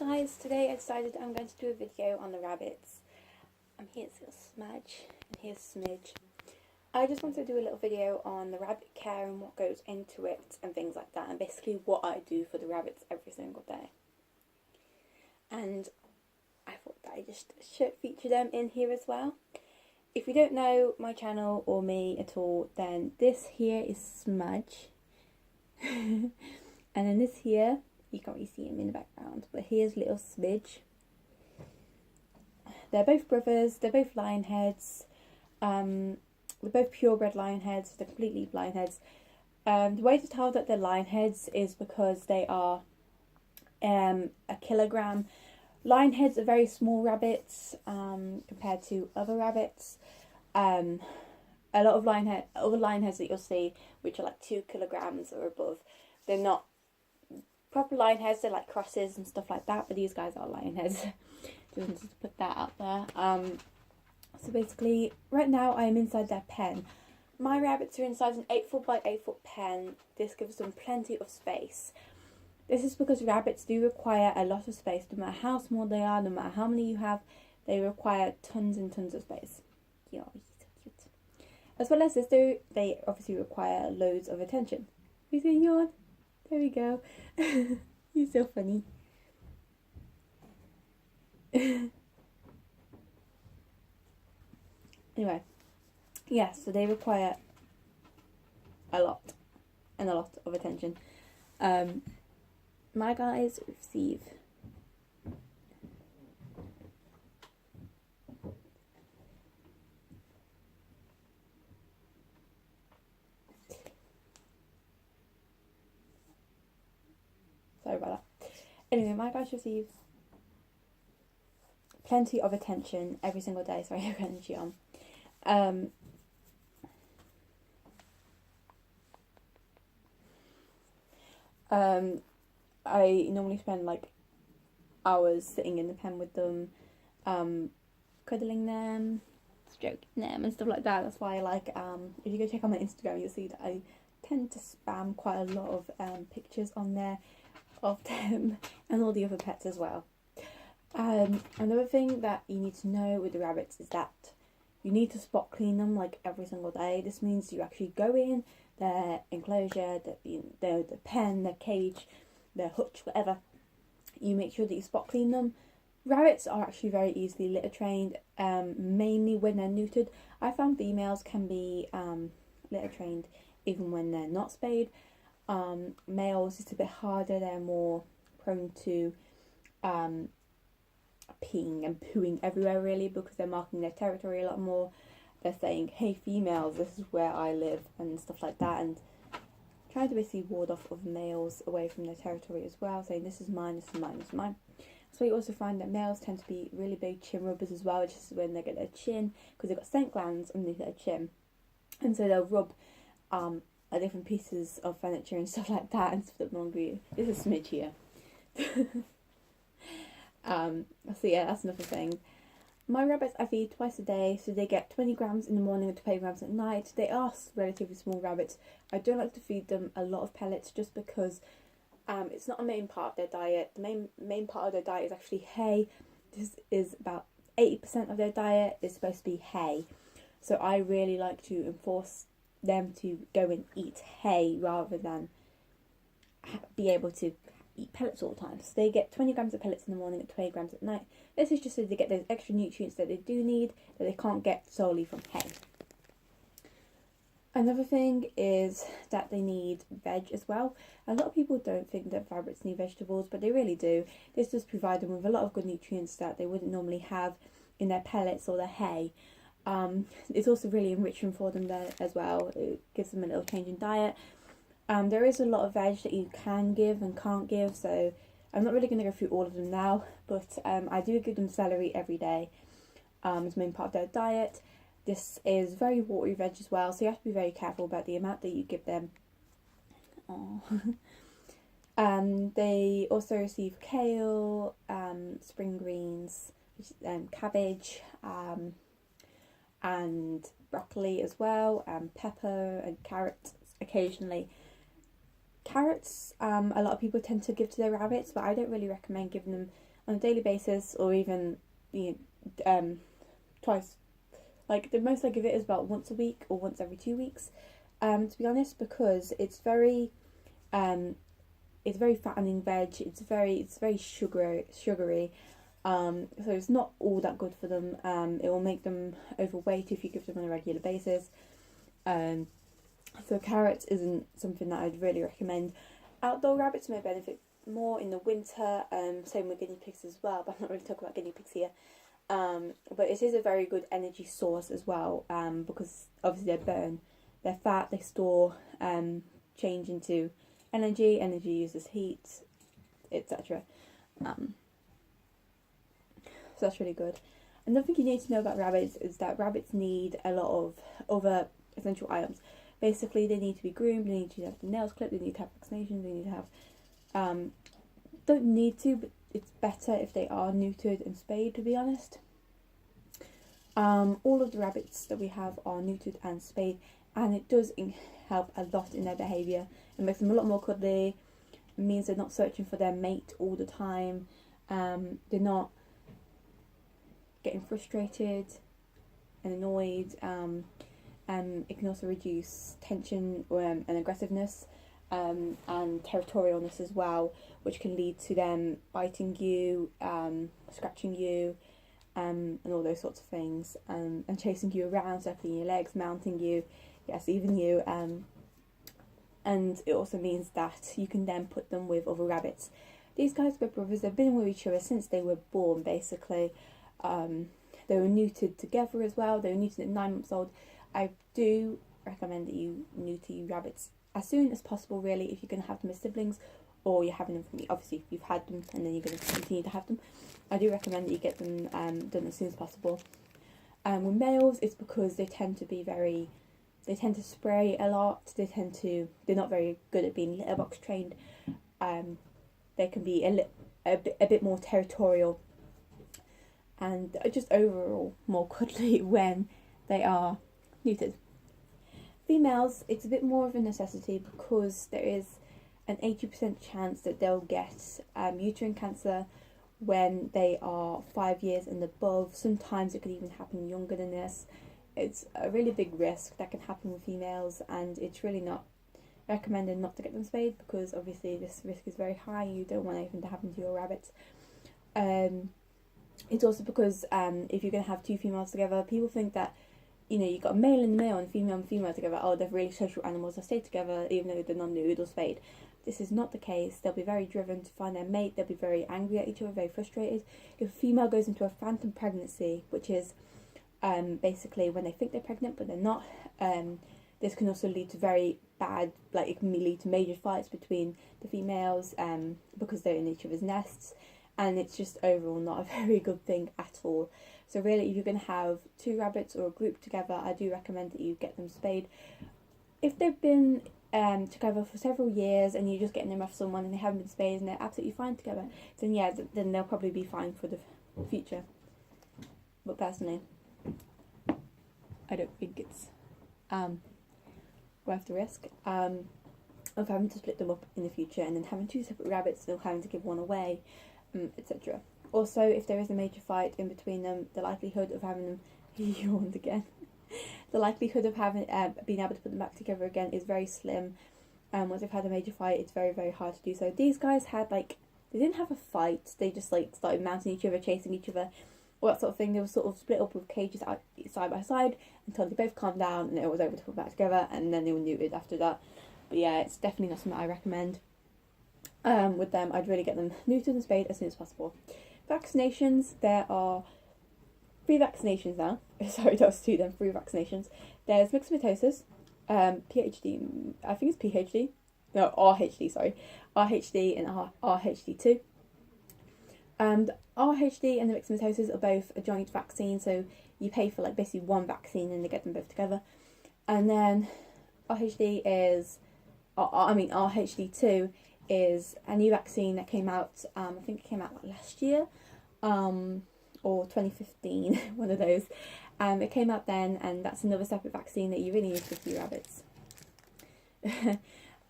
guys, today I decided I'm going to do a video on the rabbits. Here's little Smudge and here's Smidge. I just want to do a little video on the rabbit care and what goes into it and things like that, and basically what I do for the rabbits every single day. And I thought that I just should feature them in here as well. If you don't know my channel or me at all, then this here is Smudge. And then this here, you can't really see him in the background, but here's little Smidge. They're both brothers, they're both lion heads. They're both purebred lion heads, they're completely lion heads. The way to tell that they're lion heads is because they are a kilogram. Lion heads are very small rabbits compared to other rabbits. A lot of other lion heads that you'll see, which are like 2 kilograms or above, they're not proper lion heads. They're like crosses and stuff like that, but these guys are lion heads. Just wanted to put that out there. So basically, right now I am inside their pen. My rabbits are inside an 8-foot by 8-foot pen. This gives them plenty of space. This is because rabbits do require a lot of space. No matter how small they are, no matter how many you have, they require tons and tons of space. Yeah, he's so cute. As well as this, they obviously require loads of attention. Who's going to yawn? There we go. You're so funny. Anyway, yeah, so they require a lot of attention. My guys receive sorry about that. Anyway, my guys receive plenty of attention every single day. Sorry, I've got energy on. I normally spend like hours sitting in the pen with them, cuddling them, stroking them and stuff like that. That's why if you go check out my Instagram, you'll see that I tend to spam quite a lot of pictures on there of them and all the other pets as well. Another thing that you need to know with the rabbits is that you need to spot clean them like every single day. This means you actually go in their enclosure, their pen, their cage, their hutch, whatever. You make sure that you spot clean them. Rabbits are actually very easily litter trained, mainly when they're neutered. I found females can be litter trained even when they're not spayed. Males, it's a bit harder. They're more prone to peeing and pooing everywhere really, because they're marking their territory a lot more. They're saying, hey females, this is where I live and stuff like that, and trying to basically ward off of males away from their territory as well, saying this is mine, this is mine, this is mine. So you also find that males tend to be really big chin rubbers as well, which is when they get their chin, because they've got scent glands underneath their chin, and so they'll rub different pieces of furniture and stuff like that and stuff that belong to you. This is Smidge here. So yeah, that's another thing. My rabbits I feed twice a day, so they get 20 grams in the morning and 20 grams at night. They are relatively small rabbits. I don't like to feed them a lot of pellets just because it's not a main part of their diet. The main part of their diet is actually hay. This is about 80% of their diet is supposed to be hay. So I really like to enforce them to go and eat hay rather than be able to eat pellets all the time. So they get 20 grams of pellets in the morning and 20 grams at night. This is just so they get those extra nutrients that they do need that they can't get solely from hay. Another thing is that they need veg as well. A lot of people don't think that rabbits need vegetables, but they really do. This does provide them with a lot of good nutrients that they wouldn't normally have in their pellets or their hay. It's also really enriching for them there as well. It gives them a little change in diet. There is a lot of veg that you can give and can't give, so I'm not really going to go through all of them now, but I do give them celery every day as main part of their diet. This is very watery veg as well, so you have to be very careful about the amount that you give them. They also receive kale, spring greens, cabbage, and broccoli as well, pepper and carrots occasionally. Carrots, a lot of people tend to give to their rabbits, but I don't really recommend giving them on a daily basis, or even twice. Like the most I give it is about once a week or once every 2 weeks. To be honest, because it's very fattening veg. It's very sugary. So it's not all that good for them. It will make them overweight if you give them on a regular basis. So carrots isn't something that I'd really recommend. Outdoor rabbits may benefit more in the winter. Same with guinea pigs as well, but I'm not really talking about guinea pigs here. But it is a very good energy source as well, because obviously they burn their fat, they store, change into energy uses heat, etc. So that's really good. Another thing you need to know about rabbits is that rabbits need a lot of other essential items. Basically, they need to be groomed, they need to have the nails clipped, they need to have vaccinations, they need to have, don't need to, but it's better if they are neutered and spayed, to be honest. All of the rabbits that we have are neutered and spayed, and it does help a lot in their behaviour. It makes them a lot more cuddly. It means they're not searching for their mate all the time. They're not getting frustrated and annoyed. It can also reduce tension and aggressiveness, and territorialness as well, which can lead to them biting you, scratching you, and all those sorts of things, and chasing you around, circling your legs, mounting you, yes, even you. And it also means that you can then put them with other rabbits. These guys were brothers. They've been with each other since they were born, basically. They were neutered together as well. They were neutered at 9 months old. I do recommend that you neuter your rabbits as soon as possible, really, if you're going to have them as siblings, or you're having them from, obviously, if you've had them and then you're going to continue to have them. I do recommend that you get them done as soon as possible. With males, it's because they tend to spray a lot. They're not very good at being litter box trained. They can be a bit more territorial, and just overall more cuddly when they are neutered. Females, it's a bit more of a necessity because there is an 80% chance that they'll get uterine cancer when they are 5 years and above. Sometimes it could even happen younger than this. It's a really big risk that can happen with females, and it's really not recommended not to get them spayed, because obviously this risk is very high. You don't want anything to happen to your rabbits. It's also because if you're going to have two females together, people think that, you've got a male and male and female together. Oh, they're really social animals. They'll stay together even though they're non-nude or spayed. This is not the case. They'll be very driven to find their mate. They'll be very angry at each other, very frustrated. If a female goes into a phantom pregnancy, which is basically when they think they're pregnant but they're not, this can also lead to very bad, it can lead to major fights between the females because they're in each other's nests, and it's just overall not a very good thing at all. So really, if you're going to have two rabbits or a group together, I do recommend that you get them spayed. If they've been together for several years and you're just getting them off someone and they haven't been spayed and they're absolutely fine together, then yeah, then they'll probably be fine for the future. But personally, I don't think it's worth the risk of having to split them up in the future and then having two separate rabbits, still having to give one away, etc. Also, if there is a major fight in between them, the likelihood of having them yawned again. The likelihood of having being able to put them back together again is very slim. Once they've had a major fight, it's very, very hard to do so. These guys had they didn't have a fight. They just started mounting each other, chasing each other, all that sort of thing. They were sort of split up with cages out side by side until they both calmed down and they was able to put back together, and then they were neutered after that. But yeah, it's definitely not something I recommend. With them, I'd really get them neutered and spayed as soon as possible. Vaccinations, there are 3 vaccinations now. Sorry, that was 2 then, 3 vaccinations. There's myxomatosis, PhD, I think it's PhD, no, RHD, sorry, RHD and RHD2. RHD and the myxomatosis are both a joint vaccine, so you pay for basically one vaccine and they get them both together. And then RHD2 is a new vaccine that came out, I think it came out last year, or 2015, one of those. It came out then, and that's another separate vaccine that you really need to give to your rabbits.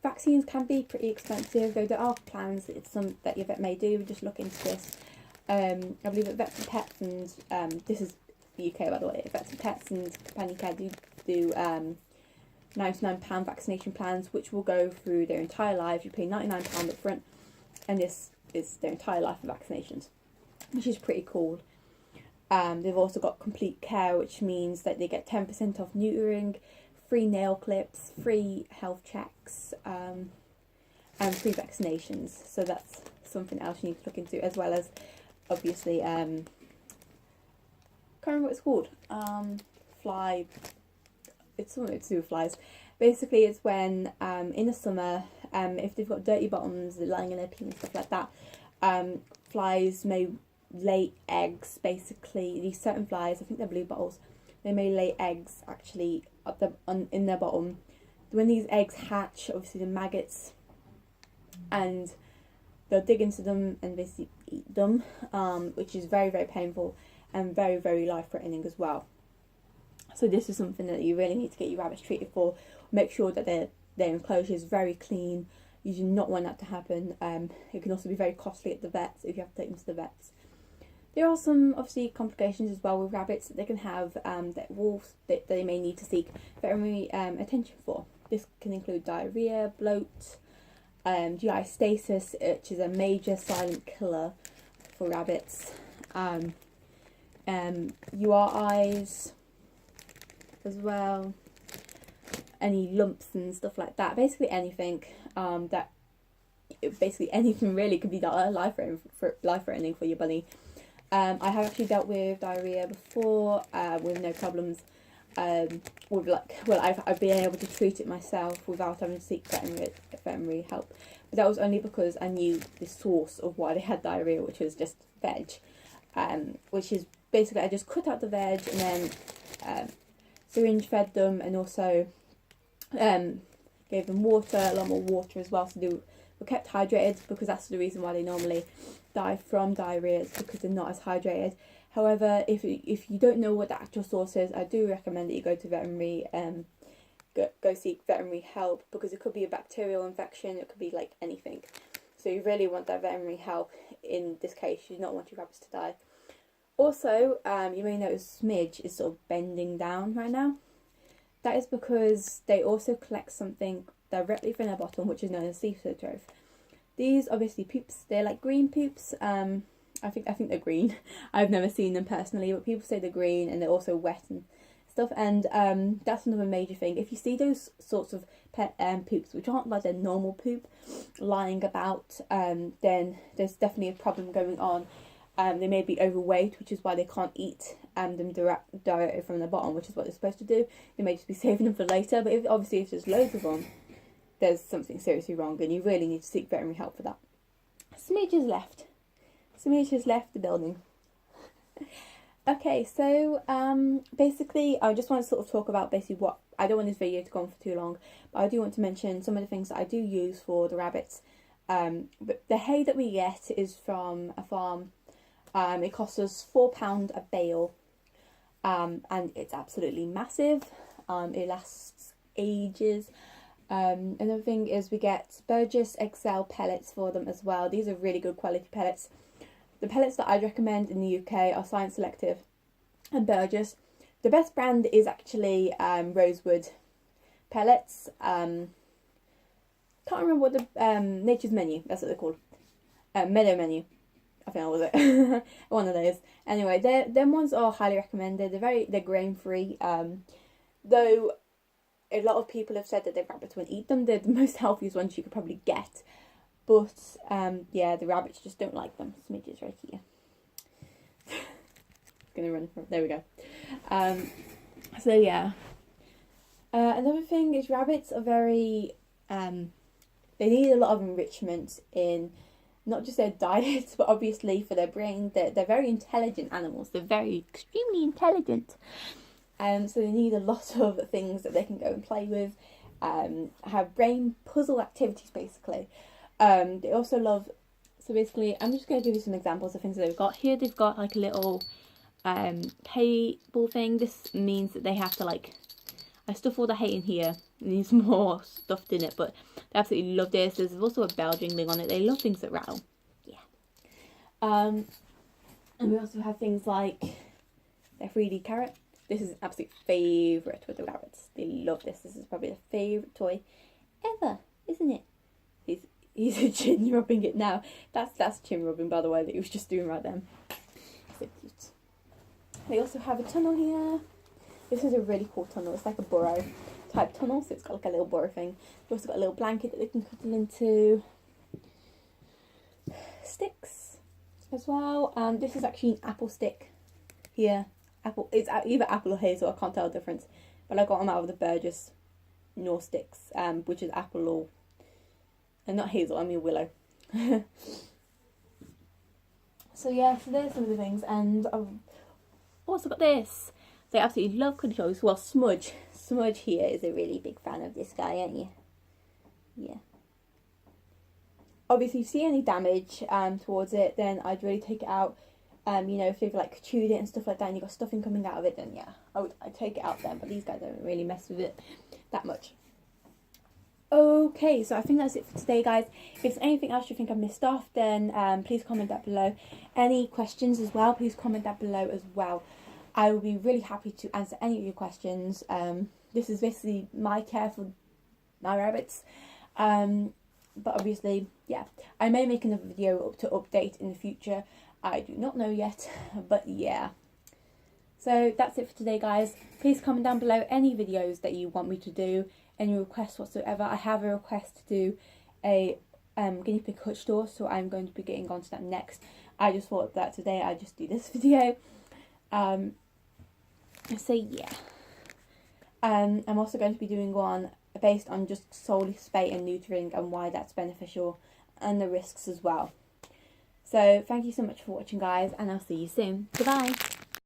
Vaccines can be pretty expensive, though there are plans, it's some that your vet may do, just look into this. I believe that Vets and Pets and this is the UK by the way. Vets and Pets and Companion Care do £99 vaccination plans, which will go through their entire life. You pay £99 up front, and this is their entire life of vaccinations, which is pretty cool. They've also got Complete Care, which means that they get 10% off neutering, free nail clips, free health checks, and free vaccinations. So that's something else you need to look into, as well as obviously can't remember what it's called. Fly. It's something to do with flies. Basically, it's when in the summer, if they've got dirty bottoms, they're lying in their pee and stuff like that, flies may lay eggs. Basically, these certain flies, I think they're blue bottles, they may lay eggs actually in their bottom. When these eggs hatch, obviously the maggots, and they'll dig into them and basically eat them, which is very, very painful and very, very life-threatening as well. So this is something that you really need to get your rabbits treated for. Make sure that their enclosure is very clean. You do not want that to happen. It can also be very costly at the vets if you have to take them to the vets. There are some obviously complications as well with rabbits that they can have, that they may need to seek veterinary attention for. This can include diarrhea, bloat, GI stasis, which is a major silent killer for rabbits, URIs as well, any lumps and stuff like that. Basically anything anything really could be life-threatening for your bunny. I have actually dealt with diarrhea before with no problems. I've been able to treat it myself without having to seek veterinary help. But that was only because I knew the source of why they had diarrhea, which was just veg. Which is basically I just cut out the veg and then syringe fed them, and also gave them water, a lot more water as well, so they were kept hydrated, because that's the reason why they normally die from diarrhea, is because they're not as hydrated. However, if you don't know what the actual source is, I do recommend that you go to veterinary, go seek veterinary help, because it could be a bacterial infection, it could be like anything. So you really want that veterinary help in this case. You do not want your rabbits to die. Also, you may notice Smidge is sort of bending down right now. That is because they also collect something directly from their bottom, which is known as cephalotroph. These obviously poops, they're like green poops. I think they're green. I've never seen them personally, but people say they're green, and they're also wet and stuff. And that's another major thing. If you see those sorts of pet poops, which aren't like their normal poop, lying about, then there's definitely a problem going on. They may be overweight, which is why they can't eat them directly from the bottom, which is what they're supposed to do. They may just be saving them for later, but if there's loads of them, there's something seriously wrong, and you really need to seek veterinary help for that. Smidge has left. Smidge has left the building. Okay, so basically, I just want to sort of talk about basically what, I don't want this video to go on for too long, but I do want to mention some of the things that I do use for the rabbits. But the hay that we get is from a farm. It costs us £4 a bale, and it's absolutely massive. It lasts ages. Another thing is we get Burgess XL pellets for them as well. These are really good quality pellets. The pellets that I'd recommend in the UK are Science Selective and Burgess. The best brand is actually Rosewood pellets. Can't remember what the Nature's Menu, that's what they're called. Meadow Menu, I think that was it. One of those. Anyway, them ones are highly recommended. They're grain free. Though a lot of people have said that their rabbits won't eat them. They're the most healthiest ones you could probably get. But yeah, the rabbits just don't like them. Smidge is right here. Gonna run from, there we go. So yeah. Another thing is rabbits are very they need a lot of enrichment in not just their diet, but obviously for their brain. They're very intelligent animals. They're very extremely intelligent. So they need a lot of things that they can go and play with. Have brain puzzle activities basically. They also love, so basically I'm just going to give you some examples of things that they've got. Here they've got like a little hay ball thing. This means that they have to like, I stuff all the hay in here, and there's more stuffed in it, but they absolutely love this. There's also a bell jingling on it. They love things that rattle. Yeah. And we also have things like their 3D carrot. This is an absolute favourite with the rabbits. They love this. This is probably their favourite toy ever, isn't it? He's chin rubbing it now. That's chin rubbing, by the way, that he was just doing right then. So cute. They also have a tunnel here. This is a really cool tunnel. It's like a burrow type tunnel, so it's got like a little burrow thing. They've also got a little blanket that they can cuddle into. Sticks as well. This is actually an apple stick here. It's either apple or hazel, I can't tell the difference. But I got them out of the Burgess North sticks, which is apple or, and not hazel, I mean willow. So yeah, so there's some of the things, and I've also got this. They absolutely love cuddly toys. Well, Smudge here is a really big fan of this guy, aren't you? Yeah. Obviously, if you see any damage towards it, then I'd really take it out. You know, if they've like chewed it and stuff like that, and you've got stuffing coming out of it, then yeah, I'd take it out then. But these guys don't really mess with it that much. Okay, so I think that's it for today, guys. If there's anything else you think I've missed off, then please comment that below. Any questions as well, please comment that below as well. I will be really happy to answer any of your questions. This is basically my care for my rabbits. But obviously, yeah, I may make another video to update in the future. I do not know yet, but yeah. So that's it for today, guys. Please comment down below any videos that you want me to do, any requests whatsoever. I have a request to do a guinea pig hutch tour, so I'm going to be getting onto that next. I just thought that today I'd just do this video. So yeah. I'm also going to be doing one based on just solely spay and neutering and why that's beneficial and the risks as well. So thank you so much for watching, guys, and I'll see you soon. Goodbye.